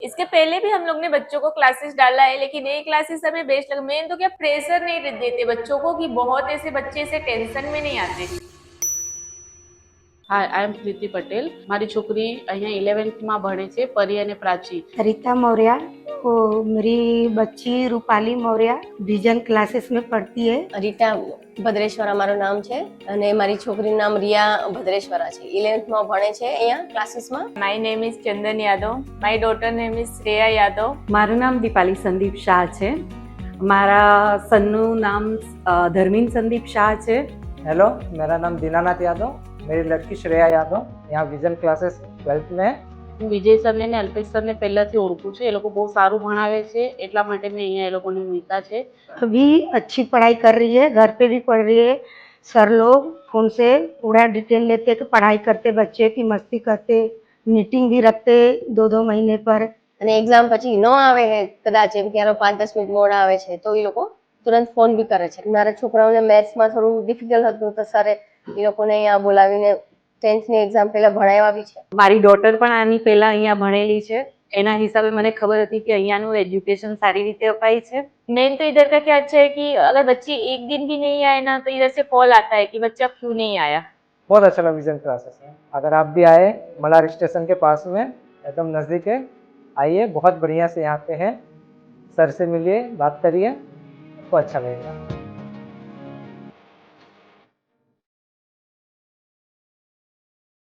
इसके पहले भी हम लोग ने बच्चों को क्लासेस डाला है, लेकिन ये क्लासेस हमें बेस्ट लगा। मेन तो क्या, प्रेशर नहीं देते बच्चों को कि बहुत ऐसे बच्चे से टेंशन में नहीं आते। हाय, आई एम प्रीति पटेल। મારી છોકરી અહીંયા 11th ભણે છે, પરી અને પ્રાચી। रीता मौर्य को मेरी बच्ची रूपाली मौर्य विजन क्लासेस में पढ़ती है। રીટા ભદ્રેશ્વરા મારું નામ છે અને મારી છોકરીનું નામ રિયા ભદ્રેશ્વરા છે। 11th માં ભણે છે અહીંયા ક્લાસીસમાં। My name is Chandan Yadav, my daughter name is Shreya Yadav. મારું નામ દીપાલી સંદીપ શાહ છે। મારા સનનું નામ ધર્મીન સંદીપ શાહ છે। हेलो, मेरा नाम दीनानाथ यादव, मेरी लड़की श्रेया यादव यहाँ विजन क्लासेस 12th में है। હું વિજય સરને ને અલ્પેશ સરને પહેલાથી ઓળખું છું। એ લોકો બહુ સારું ભણાવે છે, એટલા માટે મેં અહીંયા એ લોકોને મૂક્યા છે। अभी अच्छी पढ़ाई कर रही है, घर पे भी पढ़ रही है। सर लोग फोन से पूरा डिटेल लेते कि पढ़ाई करते बच्चे की, मस्ती करते, मीटिंग भी रखते 2-2 महीने पर। અને એક્ઝામ પછી ન આવે કદાચ એમ ક્યારે 5-10 મિનિટ મોડા આવે છે તો એ લોકો તુરંત ફોન બી કરે છે। મારા છોકરાઓને મેથ્સમાં થોડું ડિફિકલ્ટ હતું તો સરે એ લોકોને અહીંયા બોલાવીને 10th ની એક્ઝામ પહેલા ભણાવ્યા બી છે। મારી ડોટર પણ આની પહેલા અહીંયા ભણેલી છે। એના हिसाबे મને ખબર હતી कि અહીંયાનું એજ્યુકેશન સારી રીતે અપાય છે। मेन तो इधर का क्या अच्छा है कि अगर बच्चे एक दिन भी नहीं आए ना, तो इधर से कॉल आता है कि बच्चा क्यों नहीं आया। बहुत अच्छा लगा विजन क्लासेस में। अगर आप भी आए, मलार स्टेशन के पास में एकदम नज़दीक है, आइए, बहुत बढ़िया से यहाँ पे है। सर से मिलिए, बात करिए, आपको अच्छा लगेगा।